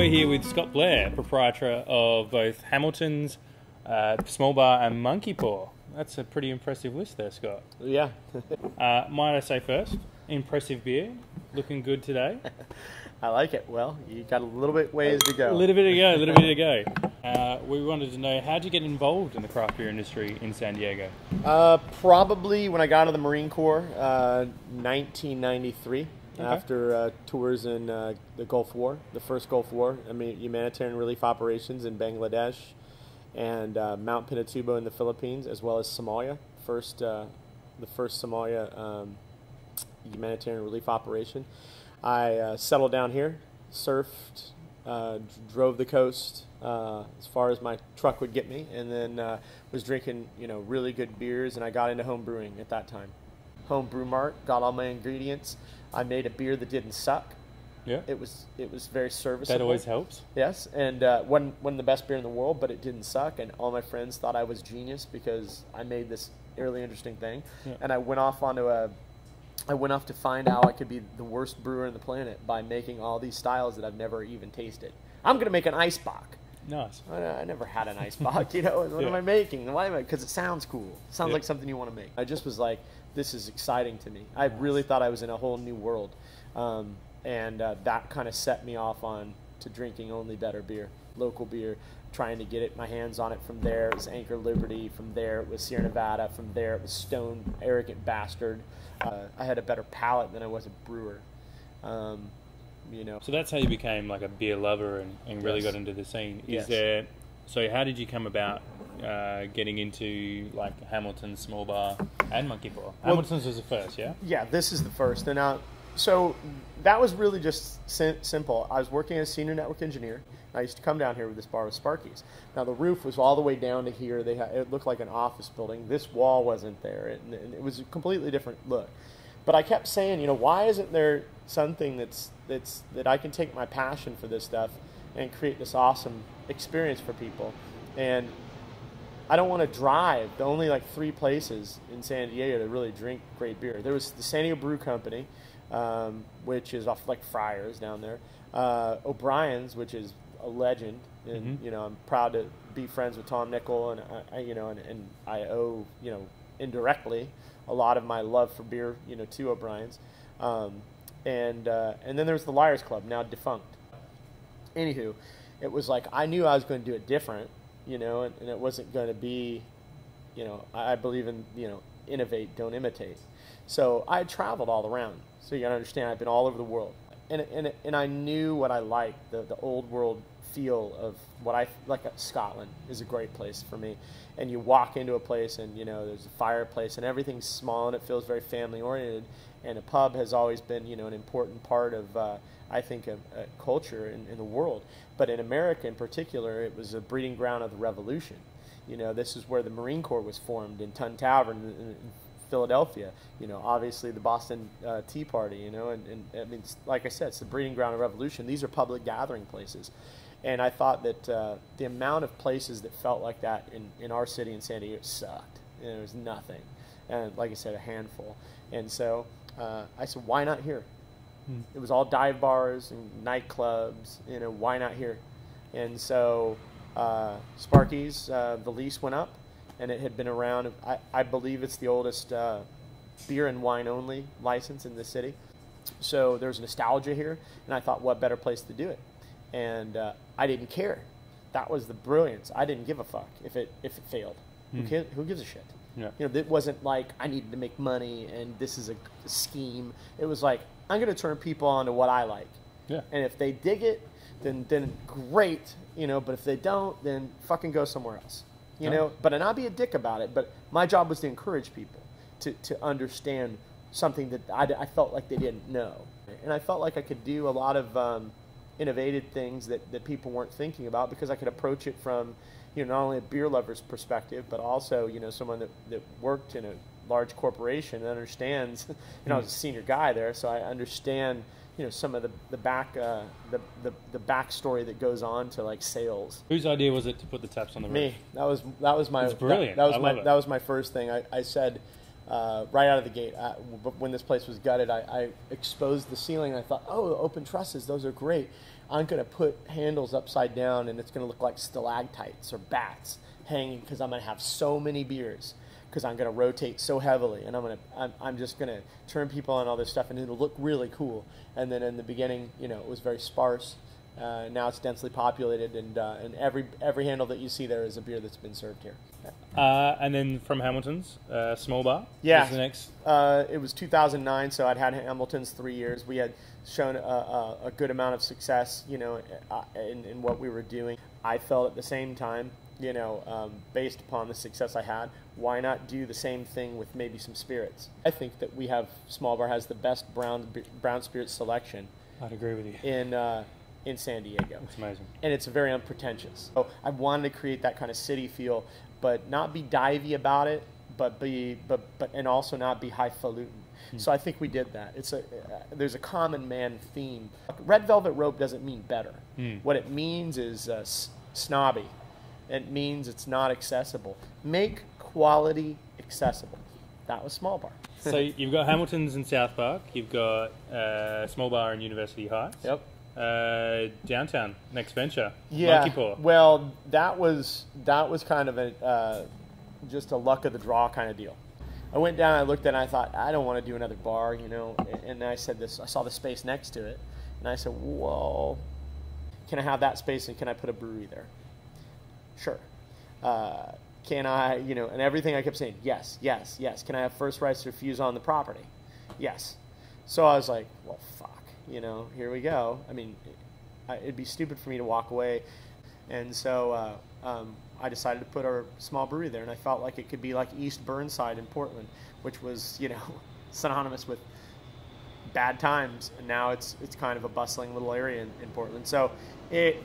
We're here with Scot Blair, proprietor of both Hamilton's, Small Bar and Monkey Paw. That's a pretty impressive list there, Scott. Yeah. Might I say first, impressive beer, looking good today. I like it. Well, you got a little bit ways to go. A little bit to go. We wanted to know, how'd you get involved in the craft beer industry in San Diego? Probably when I got out of the Marine Corps, 1993. Okay. After tours in the Gulf War, the first Gulf War, humanitarian relief operations in Bangladesh and Mount Pinatubo in the Philippines, as well as Somalia. The first Somalia humanitarian relief operation. I settled down here, surfed, drove the coast as far as my truck would get me, and then was drinking, really good beers, and I got into home brewing at that time. Home Brew Mart, got all my ingredients. I made a beer that didn't suck. Yeah. It was very serviceable. That always helps. Yes, and wasn't the best beer in the world, but it didn't suck, and all my friends thought I was genius because I made this really interesting thing. Yeah. And I went off to find how I could be the worst brewer on the planet by making all these styles that I've never even tasted. I'm going to make an ice bock. Nice. I never had an ice bock, What am I making? Why am I? Because it sounds cool. It sounds like something you want to make. I just was like, this is exciting to me. I really thought I was in a whole new world. And that kind of set me off on to drinking only better beer, local beer, trying to get my hands on it. From there, it was Anchor Liberty. From there, it was Sierra Nevada. From there, it was Stone Arrogant Bastard. I had a better palate than I was a brewer. So that's how you became like a beer lover and really got into the scene. So how did you come about getting into like Hamilton's, Small Bar, and Monkey Paw? Hamilton's was the first, yeah? Yeah, this is the first. And so that was really just simple. I was working as a senior network engineer. I used to come down here with this bar with Sparky's. Now, the roof was all the way down to here. It looked like an office building. This wall wasn't there. It was a completely different look. But I kept saying, why isn't there something that I can take my passion for this stuff and create this awesome experience for people? And I don't want to drive. The only like 3 places in San Diego to really drink great beer. There was the San Diego Brew Company, which is off like Friars down there. O'Brien's, which is a legend, and I'm proud to be friends with Tom Nickel, and I owe indirectly a lot of my love for beer to O'Brien's, and then there's the Liars Club, now defunct. Anywho, it was like I knew I was going to do it different, and it wasn't going to be, I believe in innovate, don't imitate. So I had traveled all around, so you got to understand I've been all over the world, and I knew what I liked, the old world feel of what I like. Scotland is a great place for me, and you walk into a place and there's a fireplace and everything's small and it feels very family oriented, and a pub has always been an important part of I think a culture in the world, but in America in particular it was a breeding ground of the revolution. This is where the Marine Corps was formed, in Tavern in Philadelphia, obviously the Boston Tea Party, and I mean, like I said, it's the breeding ground of revolution. These are public gathering places. And I thought that the amount of places that felt like that in our city in San Diego sucked. There was nothing. And like I said, a handful. And so I said, why not here? It was all dive bars and nightclubs. Why not here? And so Sparky's, the lease went up, and it had been around. I believe it's the oldest beer and wine only license in the city. So there's nostalgia here, and I thought, what better place to do it? And I didn't care. That was the brilliance. I didn't give a fuck if it failed. Who gives a shit? Yeah. It wasn't like I needed to make money and this is a scheme. It was like, I'm going to turn people on to what I like. Yeah. And if they dig it, then great. But if they don't, then fucking go somewhere else. But not be a dick about it. But my job was to encourage people to understand something that I felt like they didn't know, and I felt like I could do a lot of innovative things that people weren't thinking about, because I could approach it from not only a beer lover's perspective, but also someone that worked in a large corporation and understands. I was a senior guy there, so I understand some of the backstory that goes on to like sales. Whose idea was it to put the taps on the roof? Me. That was my. It's brilliant. That was my first thing. I said, right out of the gate. When this place was gutted, I exposed the ceiling. I thought, oh, open trusses, those are great. I'm going to put handles upside down, and it's going to look like stalactites or bats hanging, because I'm going to have so many beers, because I'm going to rotate so heavily, and I'm just going to turn people on all this stuff, and it'll look really cool. And then in the beginning, it was very sparse. Now it's densely populated, and every handle that you see there is a beer that's been served here. And then from Hamilton's, Small Bar. Yeah. Was the next. It was 2009, so I'd had Hamilton's 3 years. We had shown a good amount of success, in what we were doing. I felt at the same time, based upon the success I had, why not do the same thing with maybe some spirits? I think that Small Bar has the best brown spirit selection. I'd agree with you. In San Diego. It's amazing. And it's very unpretentious. So I wanted to create that kind of city feel, but not be divey about it, and also not be highfalutin. So I think we did that. There's a common man theme. Red Velvet Rope doesn't mean better. What it means is snobby. It means it's not accessible. Make quality accessible. That was Small Bar. So you've got Hamilton's in South Park. You've got Small Bar in University Heights. Yep. Downtown, next venture. Yeah. Monkey Paw. Well, that was kind of just a luck of the draw kind of deal. I went down, I looked at it, and I thought, I don't want to do another bar, And I said this. I saw the space next to it, and I said, well, can I have that space, and can I put a brewery there? Sure. Can I, and everything I kept saying, yes, yes, yes. Can I have first rights to refuse on the property? Yes. So I was like, well, fuck. Here we go. I mean, it'd be stupid for me to walk away. And so I decided to put our small brewery there, and I felt like it could be like East Burnside in Portland, which was, synonymous with bad times. And now it's kind of a bustling little area in Portland. So it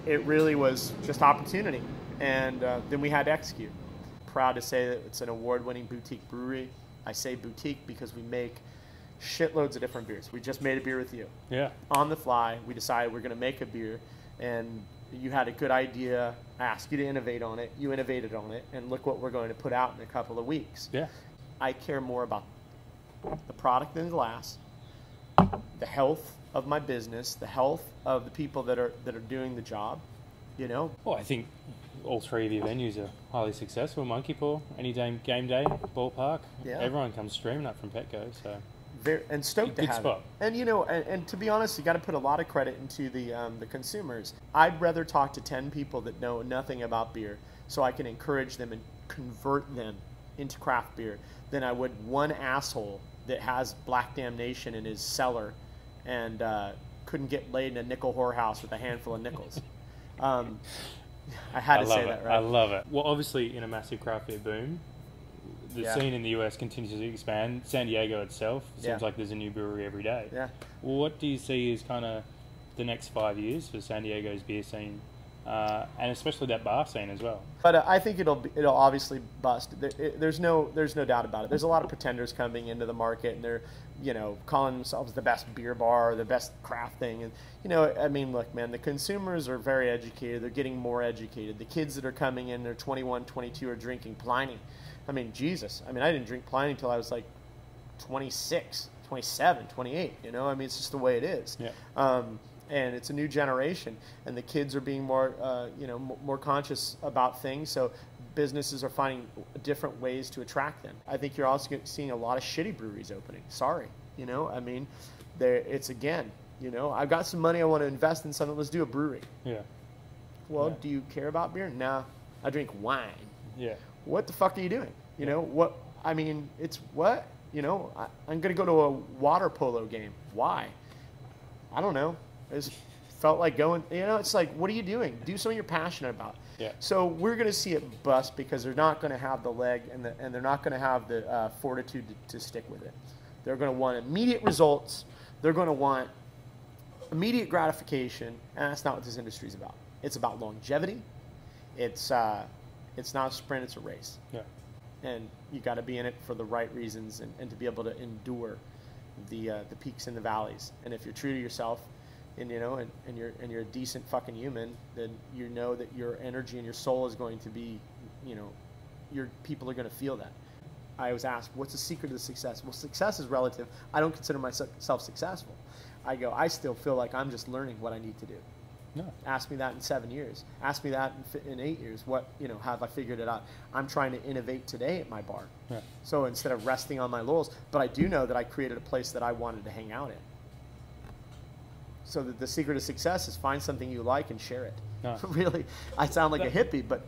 really was just opportunity. And then we had to execute. Proud to say that it's an award-winning boutique brewery. I say boutique because we make shitloads of different beers. We just made a beer with you. Yeah. On the fly, we decided we're going to make a beer, and you had a good idea. I asked you to innovate on it. You innovated on it, and look what we're going to put out in a couple of weeks. Yeah. I care more about the product than the glass, the health of my business, the health of the people that are doing the job. Well, I think all three of your venues are highly successful. Monkey Paw, any game day, ballpark. Yeah. Everyone comes streaming up from Petco, so. And stoked to good have spot. it. And and to be honest, you got to put a lot of credit into the consumers. I'd rather talk to 10 people that know nothing about beer, so I can encourage them and convert them into craft beer, than I would one asshole that has Black Damnation in his cellar and couldn't get laid in a nickel whorehouse with a handful of nickels. I had to say that, right? I love it. Well, obviously, in a massive craft beer boom, the scene in the US continues to expand. San Diego itself seems like there's a new brewery every day. Yeah. Well, what do you see as kind of the next 5 years for San Diego's beer scene, and especially that bar scene as well? But I think it'll obviously bust. There's no doubt about it. There's a lot of pretenders coming into the market, and they're calling themselves the best beer bar, or the best craft thing. And I mean, look, man, the consumers are very educated. They're getting more educated. The kids that are coming in, they're 21, 22, are drinking Pliny. I mean, Jesus. I mean, I didn't drink Pliny until I was like 26, 27, 28. I mean, it's just the way it is. Yeah. And it's a new generation, and the kids are being more, more conscious about things. So businesses are finding different ways to attract them. I think you're also seeing a lot of shitty breweries opening. Sorry, I mean, it's again, I've got some money I want to invest in something. Let's do a brewery. Yeah. Well, do you care about beer? Nah, I drink wine. Yeah. What the fuck are you doing? What? I mean, it's what? I'm going to go to a water polo game. Why? I don't know. I just felt like going. It's like, what are you doing? Do something you're passionate about. Yeah. So we're going to see it bust because they're not going to have the leg and they're not going to have the fortitude to stick with it. They're going to want immediate results. They're going to want immediate gratification, and that's not what this industry is about. It's about longevity. It's not a sprint, it's a race. Yeah. And you got to be in it for the right reasons and to be able to endure the peaks and the valleys. And if you're true to yourself, and you're a decent fucking human, then that your energy and your soul is going to be, your people are going to feel that. I was asked, what's the secret of success? Well, success is relative. I don't consider myself successful. I go, I still feel like I'm just learning what I need to do. No. Ask me that in 7 years. Ask me that in 8 years. What, have I figured it out? I'm trying to innovate today at my bar. Yeah. So instead of resting on my laurels, but I do know that I created a place that I wanted to hang out in. So the secret of success is find something you like and share it. No. Really, I sound like a hippie, but...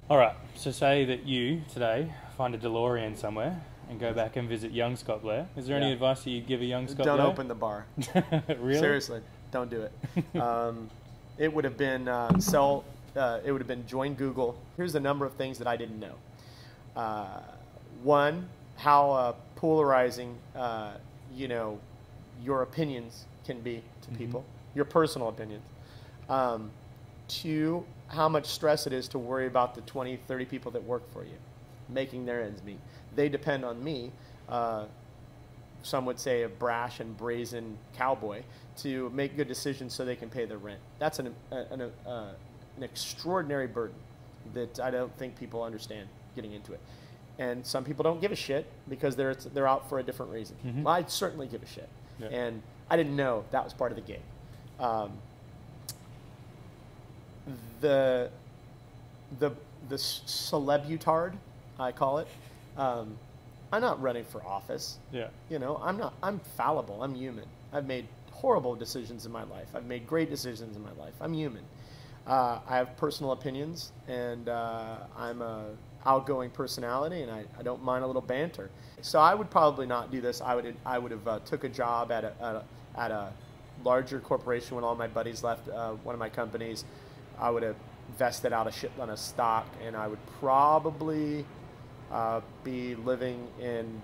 All right, so say that you, today, find a DeLorean somewhere and go back and visit young Scot Blair. Is there any advice that you'd give a young Scot Blair? Don't open the bar. Really? Seriously, don't do it. It would have been it would have been join Google. Here's a number of things that I didn't know. One, how polarizing, your opinions can be to people, your personal opinions. Two, how much stress it is to worry about the 20, 30 people that work for you, making their ends meet. They depend on me, some would say a brash and brazen cowboy, to make good decisions so they can pay their rent. That's an extraordinary burden that I don't think people understand getting into it. And some people don't give a shit because they're out for a different reason. Well, I certainly give a shit. Yeah. And I didn't know that was part of the game. The celebutard, I call it. I'm not running for office. Yeah. I'm fallible. I'm human. I've made horrible decisions in my life. I've made great decisions in my life. I'm human. I have personal opinions, and I'm a outgoing personality, and I don't mind a little banter. So I would probably not do this. I would have took a job at a larger corporation when all my buddies left one of my companies. I would have vested out a shit ton of stock, and I would probably be living in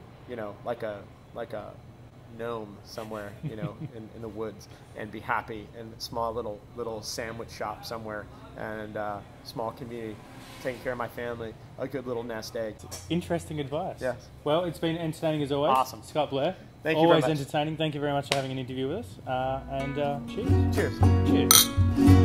like a gnome somewhere in the woods, and be happy in a small little sandwich shop somewhere, and small community, taking care of my family, a good little nest egg. Interesting advice. Yes. Well, it's been entertaining as always. Awesome. Scot Blair. Thank you very much. Always entertaining. Thank you very much for having an interview with us. And cheers. Cheers. Cheers.